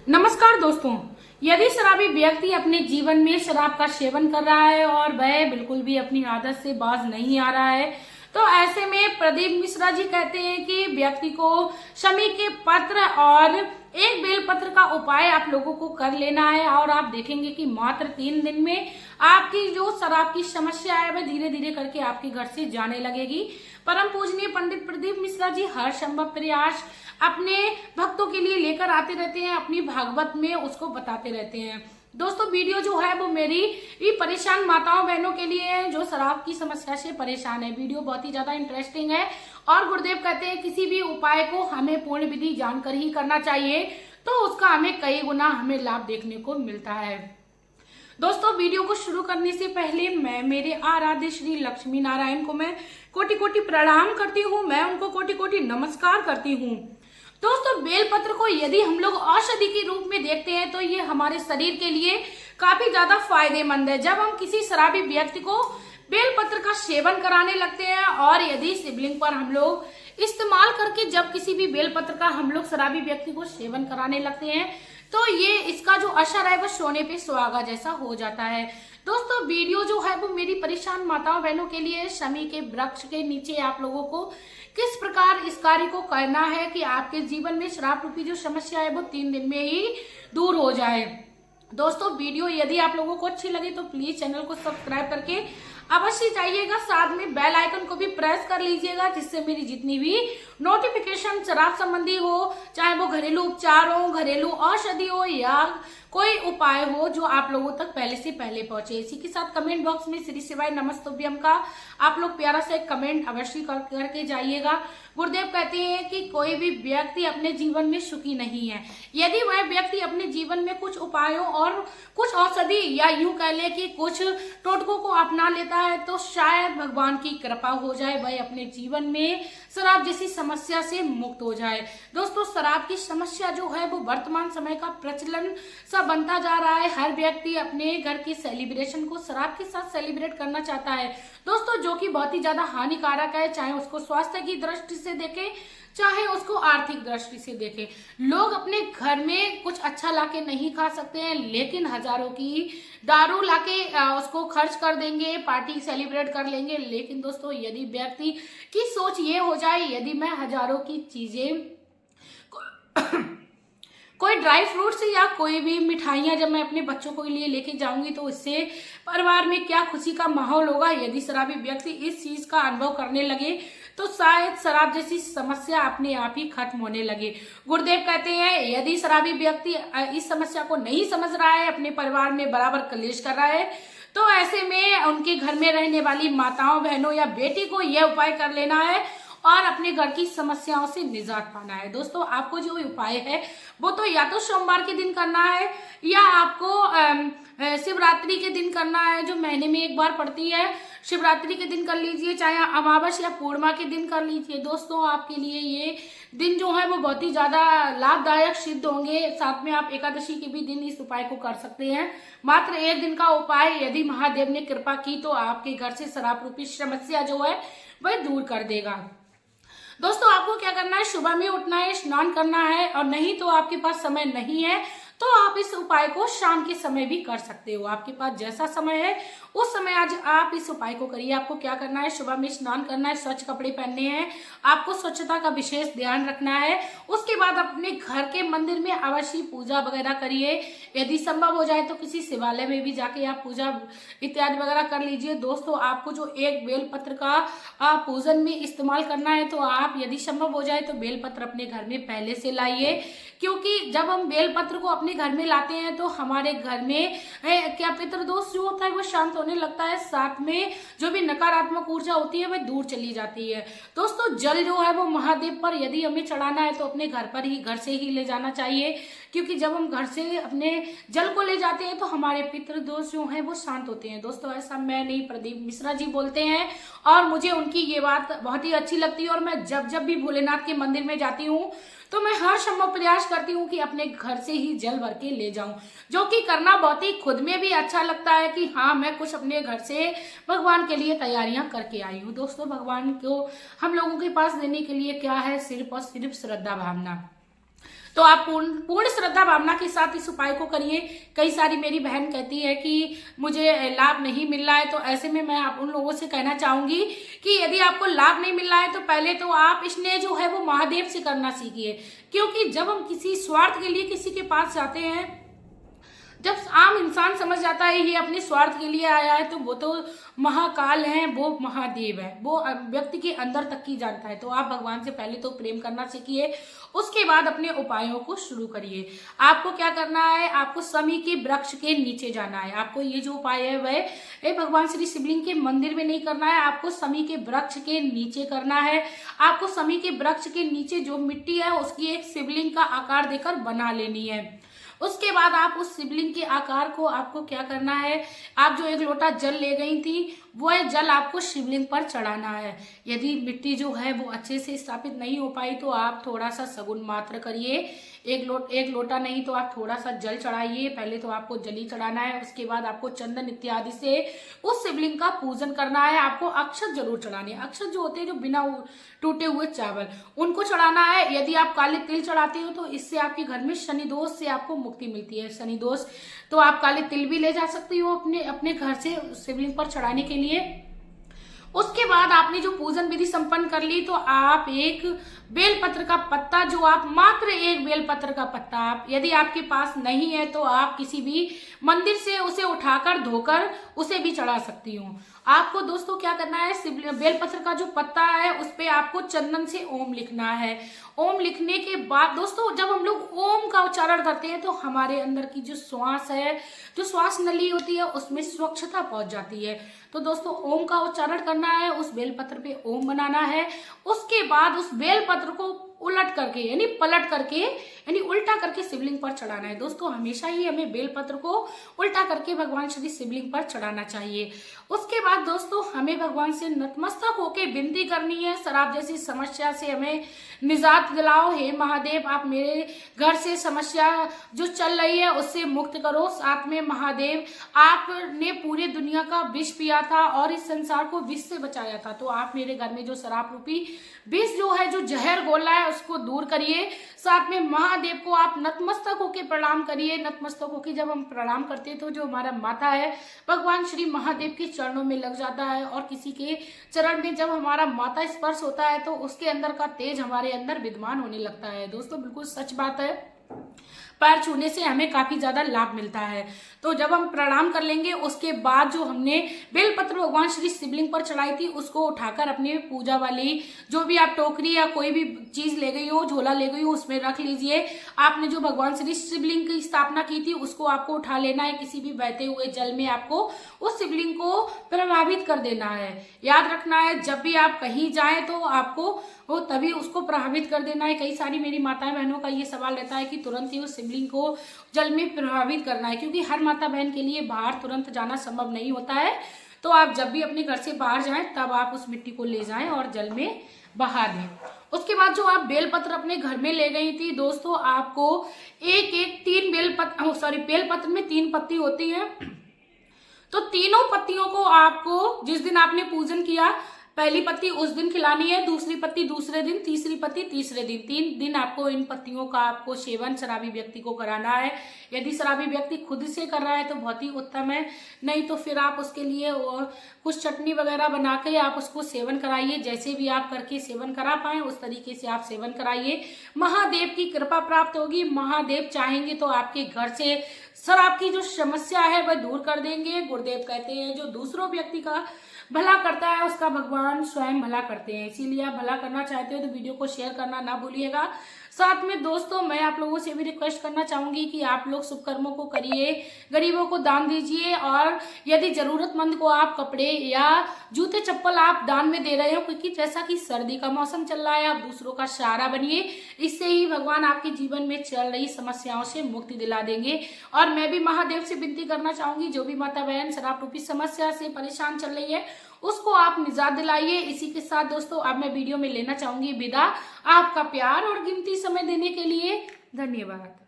नमस्कार दोस्तों। यदि शराबी व्यक्ति अपने जीवन में शराब का सेवन कर रहा है और वह बिल्कुल भी अपनी आदत से बाज नहीं आ रहा है, तो ऐसे में प्रदीप मिश्रा जी कहते हैं कि व्यक्ति को शमी के पत्र और एक बेल पत्र का उपाय आप लोगों को कर लेना है और आप देखेंगे कि मात्र 3 दिन में आपकी जो शराब की समस्या है वह धीरे धीरे करके आपके घर से जाने लगेगी। परम पूजनीय पंडित प्रदीप मिश्रा जी हर संभव प्रयास अपने भक्तों के लिए लेकर आते रहते हैं, अपनी भागवत में उसको बताते रहते हैं। दोस्तों, वीडियो जो है वो मेरी परेशान माताओं बहनों के लिए है जो शराब की समस्या से परेशान है। वीडियो बहुत ही ज्यादा इंटरेस्टिंग है और गुरुदेव कहते हैं किसी भी उपाय को हमें पूर्ण विधि जानकर ही करना चाहिए, तो उसका हमें कई गुना हमें लाभ देखने को मिलता है। दोस्तों, वीडियो को शुरू करने से पहले मैं मेरे आराध्य श्री लक्ष्मी नारायण को मैं कोटि कोटि प्रणाम करती हूँ, मैं उनको कोटि कोटि नमस्कार करती हूँ। दोस्तों, बेलपत्र को यदि हम लोग औषधि के रूप में देखते हैं तो ये हमारे शरीर के लिए काफी ज्यादा फायदेमंद है। जब हम किसी शराबी व्यक्ति को बेलपत्र का सेवन कराने लगते हैं और यदि शिवलिंग पर हम लोग इस्तेमाल करके जब किसी भी बेलपत्र का हम लोग शराबी व्यक्ति को सेवन कराने लगते हैं तो ये इसका जो असर है वो सोने पे सुहागा जैसा हो जाता है। दोस्तों, वीडियो जो है वो मेरी परेशान माताओं बहनों के लिए शमी के वृक्ष के नीचे आप लोगों को किस प्रकार इस कार्य को करना है कि आपके जीवन में शराब रूपी जो समस्या है वो 3 दिन में ही दूर हो जाए। दोस्तों, वीडियो यदि आप लोगों को अच्छी लगे तो प्लीज चैनल को सब्सक्राइब करके अवश्य जाइएगा, साथ में बेल आइकन को भी प्रेस कर लीजिएगा जिससे मेरी जितनी भी नोटिफिकेशन शराब संबंधी हो, चाहे वो घरेलू उपचार हो, घरेलू औषधि हो या कोई उपाय हो, जो आप लोगों तक पहले से पहले पहुंचे। इसी के साथ कमेंट बॉक्स में श्री शिवाय नमस्तुभ्यम का आप लोग प्यारा सा एक कमेंट अवश्य करके जाइएगा। गुरुदेव कहते हैं कि कोई भी व्यक्ति अपने जीवन में सुखी नहीं है। यदि वह व्यक्ति अपने जीवन में कुछ उपायों और कुछ औषधि या यूं कह ले कि कुछ टोटकों को अपना लेता है तो शायद भगवान की कृपा हो जाए, वह अपने जीवन में शराब जैसी समस्या से मुक्त हो जाए। दोस्तों, शराब की समस्या जो है वो वर्तमान समय का प्रचलन सा बनता जा रहा है। हर व्यक्ति अपने घर की सेलिब्रेशन को शराब के साथ सेलिब्रेट करना चाहता है दोस्तों, जो कि बहुत ही ज्यादा हानिकारक है, चाहे उसको स्वास्थ्य की दृष्टि से देखें चाहे उसको आर्थिक दृष्टि से देखें। लोग अपने घर में कुछ अच्छा लाके नहीं खा सकते हैं लेकिन हजारों की दारू लाके उसको खर्च कर देंगे, पार्टी सेलिब्रेट कर लेंगे। लेकिन दोस्तों, यदि व्यक्ति की सोच ये हो जाए यदि मैं हजारों की चीजें कोई ड्राई फ्रूट्स या कोई भी मिठाइयां जब मैं अपने बच्चों के लिए लेके जाऊंगी तो इससे परिवार में क्या खुशी का माहौल होगा। यदि शराबी व्यक्ति इस चीज का अनुभव करने लगे तो शायद शराब जैसी समस्या अपने आप ही खत्म होने लगे। गुरुदेव कहते हैं यदि शराबी व्यक्ति इस समस्या को नहीं समझ रहा है, अपने परिवार में बराबर कलेश कर रहा है, तो ऐसे में उनके घर में रहने वाली माताओं बहनों या बेटी को यह उपाय कर लेना है और अपने घर की समस्याओं से निजात पाना है। दोस्तों, आपको जो उपाय है वो तो या तो सोमवार के दिन करना है या आपको शिवरात्रि के दिन करना है, जो महीने में एक बार पड़ती है। शिवरात्रि के दिन कर लीजिए, चाहे अमावस या पूर्णिमा के दिन कर लीजिए। दोस्तों, आपके लिए ये दिन जो है वो बहुत ही ज्यादा लाभदायक सिद्ध होंगे। साथ में आप एकादशी के भी दिन इस उपाय को कर सकते हैं। मात्र 1 दिन का उपाय यदि महादेव ने कृपा की तो आपके घर से शराब रूपी समस्या जो है वह दूर कर देगा। दोस्तों, आपको क्या करना है, सुबह में उठना है, स्नान करना है और नहीं तो आपके पास समय नहीं है तो आप इस उपाय को शाम के समय भी कर सकते हो। आपके पास जैसा समय है उस समय आज आप इस उपाय को करिए। आपको क्या करना है, सुबह में स्नान करना है, स्वच्छ कपड़े पहनने हैं, आपको स्वच्छता का विशेष ध्यान रखना है। उसके बाद अपने घर के मंदिर में अवश्य पूजा वगैरह करिए। यदि संभव हो जाए तो किसी शिवालय में भी जाके आप पूजा इत्यादि वगैरह कर लीजिए। दोस्तों, आपको जो एक बेलपत्र का पूजन में इस्तेमाल करना है तो आप यदि संभव हो जाए तो बेलपत्र अपने घर में पहले से लाइए, क्योंकि जब हम बेलपत्र को अपने घर में लाते हैं तो हमारे घर में क्या पितृदोष जो होता है वो शांत होने लगता है, साथ में जो भी नकारात्मक ऊर्जा होती है वह दूर चली जाती है। दोस्तों, जल जो है वो महादेव पर यदि हमें चढ़ाना है तो अपने घर से ही ले जाना चाहिए, क्योंकि जब हम घर से अपने जल को ले जाते हैं तो हमारे पितृदोष जो है वो शांत होते हैं। दोस्तों, ऐसा मैं नहीं, प्रदीप मिश्रा जी बोलते हैं और मुझे उनकी ये बात बहुत ही अच्छी लगती है और मैं जब भी भोलेनाथ के मंदिर में जाती हूँ तो मैं हर संभव प्रयास करती हूँ कि अपने घर से ही जल भर के ले जाऊं, जो कि करना बहुत ही खुद में भी अच्छा लगता है कि हाँ, मैं कुछ अपने घर से भगवान के लिए तैयारियां करके आई हूँ। दोस्तों, भगवान को हम लोगों के पास देने के लिए क्या है, सिर्फ और सिर्फ श्रद्धा भावना। तो आप पूर्ण श्रद्धा भावना के साथ इस उपाय को करिए। कई सारी मेरी बहन कहती है कि मुझे लाभ नहीं मिल रहा है, तो ऐसे में मैं आप उन लोगों से कहना चाहूंगी कि यदि आपको लाभ नहीं मिल रहा है तो पहले तो आप इसने जो है वो महादेव से करना सीखिए। क्योंकि जब हम किसी स्वार्थ के लिए किसी के पास जाते हैं, जब आम इंसान समझ जाता है ये अपने स्वार्थ के लिए आया है, तो वो तो महाकाल है, वो महादेव है, वो व्यक्ति के अंदर तक की जानता है। तो आप भगवान से पहले तो प्रेम करना सीखिए, उसके बाद अपने उपायों को शुरू करिए। आपको क्या करना है, आपको शमी के वृक्ष के नीचे जाना है। आपको ये जो उपाय है वह भगवान श्री शिवलिंग के मंदिर में नहीं करना है, आपको शमी के वृक्ष के नीचे करना है। आपको शमी के वृक्ष के नीचे जो मिट्टी है उसकी एक शिवलिंग का आकार देकर बना लेनी है। उसके बाद आप उस शिवलिंग के आकार को आपको क्या करना है, आप जो 1 लोटा जल ले गई थी वह जल आपको शिवलिंग पर चढ़ाना है। यदि मिट्टी जो है वो अच्छे से स्थापित नहीं हो पाई तो आप थोड़ा सा सगुन मात्र करिए। एक लोटा नहीं तो आप थोड़ा सा जल चढ़ाइए। पहले तो आपको जली चढ़ाना है, उसके बाद आपको चंदन इत्यादि से उस शिवलिंग का पूजन करना है। आपको अक्षत जरूर चढ़ाने, अक्षत जो होते हैं जो बिना टूटे हुए चावल, उनको चढ़ाना है। यदि आप काले तिल चढ़ाते हो तो इससे आपके घर में शनि दोष से आपको मुक्ति मिलती है। शनि दोष तो आप काले तिल भी ले जा सकती हो अपने घर से शिवलिंग पर चढ़ाने के लिए। उसके बाद आपने जो पूजन विधि संपन्न कर ली तो आप एक बेलपत्र का पत्ता, जो आप मात्र एक बेलपत्र का पत्ता, आप यदि आपके पास नहीं है तो आप किसी भी मंदिर से उसे उठाकर धोकर उसे भी चढ़ा सकती हूँ। आपको दोस्तों क्या करना है, बेलपत्र का जो पत्ता है उस पे आपको चंदन से ओम लिखना है। ओम लिखने के बाद दोस्तों जब हम लोग ओम का उच्चारण करते हैं तो हमारे अंदर की जो श्वास है, जो श्वास नली होती है उसमें स्वच्छता पहुंच जाती है। तो दोस्तों ओम का उच्चारण करना है, उस बेलपत्र पे ओम बनाना है। उसके बाद उस बेलपत्र को उलट करके यानी पलट करके यानी उल्टा करके शिवलिंग पर चढ़ाना है। दोस्तों हमेशा ही हमें बेलपत्र को उल्टा करके भगवान श्री शिवलिंग पर चढ़ाना चाहिए। उसके बाद दोस्तों हमें भगवान से नतमस्तक होकर विनती करनी है, शराब जैसी समस्या से हमें निजात दिलाओ। हे महादेव, आप मेरे घर से समस्या जो चल रही है उससे मुक्त करो। साथ में महादेव, आपने पूरी दुनिया का विष पिया था और इस संसार को विष से बचाया था, तो आप मेरे घर में जो शराब रूपी विष जो है, जो जहर घोला है, उसको दूर करिए। साथ में महादेव को आप नतमस्तक होकर प्रणाम करिए। नतमस्तक होकर जब हम प्रणाम करते हैं तो जो हमारा माथा है भगवान श्री महादेव के चरणों में लग जाता है, और किसी के चरण में जब हमारा माथा स्पर्श होता है तो उसके अंदर का तेज हमारे अंदर विद्यमान होने लगता है। दोस्तों बिल्कुल सच बात है, पैर छूने से हमें काफी ज्यादा लाभ मिलता है। तो जब हम प्रणाम कर लेंगे उसके बाद जो हमने बेलपत्र भगवान श्री शिवलिंग पर चढ़ाई थी उसको उठाकर अपने पूजा वाली जो भी आप टोकरी या कोई भी चीज ले गई हो, झोला ले गई हो, उसमें रख लीजिए। आपने जो भगवान श्री शिवलिंग की स्थापना की थी उसको आपको उठा लेना है। किसी भी बहते हुए जल में आपको उस शिवलिंग को प्रभावित कर देना है। याद रखना है जब भी आप कहीं जाएं तो आपको वो तभी उसको प्रभावित कर देना है। कई सारी मेरी माताएं बहनों का ये सवाल रहता है कि तुरंत ही उस शिवलिंग को जल में प्रभावित करना है, क्योंकि हर माता बहन के लिए बाहर तुरंत जाना संभव नहीं होता है। तो आप जब भी अपने घर से बाहर जाएं तब आप उस मिट्टी को ले जाएं और जल में बहा दें। उसके बाद जो आप बेलपत्र अपने घर में ले गई थी दोस्तों, आपको बेलपत्र में 3 पत्ती होती है, तो तीनों पत्तियों को आपको जिस दिन आपने पूजन किया पहली पत्ती उस दिन खिलानी है, दूसरी पत्ती दूसरे दिन, तीसरी पत्ती तीसरे दिन। 3 दिन आपको इन पत्तियों का आपको सेवन शराबी व्यक्ति को कराना है। यदि शराबी व्यक्ति खुद से कर रहा है तो बहुत ही उत्तम है, नहीं तो फिर आप उसके लिए कुछ चटनी वगैरह बना के आप उसको सेवन कराइए। जैसे भी आप करके सेवन करा पाए उस तरीके से आप सेवन कराइए। महादेव की कृपा प्राप्त होगी। महादेव चाहेंगे तो आपके घर से शराब की जो समस्या है वह दूर कर देंगे। गुरुदेव कहते हैं जो दूसरों व्यक्ति का भला करता है उसका भगवान स्वयं भला करते हैं। इसीलिए आप भला करना चाहते हो तो वीडियो को शेयर करना ना भूलिएगा। साथ में दोस्तों मैं आप लोगों से भी रिक्वेस्ट करना चाहूंगी कि आप लोग शुभ कर्मों को करिए, गरीबों को दान दीजिए, और यदि जरूरतमंद को आप कपड़े या जूते चप्पल आप दान में दे रहे हो, क्योंकि जैसा कि सर्दी का मौसम चल रहा है आप दूसरों का सहारा बनिए। इससे ही भगवान आपके जीवन में चल रही समस्याओं से मुक्ति दिला देंगे। और मैं भी महादेव से विनती करना चाहूंगी जो भी माता बहन शराब रूपी समस्या से परेशान चल रही है उसको आप निजात दिलाइए। इसी के साथ दोस्तों अब मैं वीडियो में लेना चाहूंगी विदा। आपका प्यार और कीमती समय देने के लिए धन्यवाद।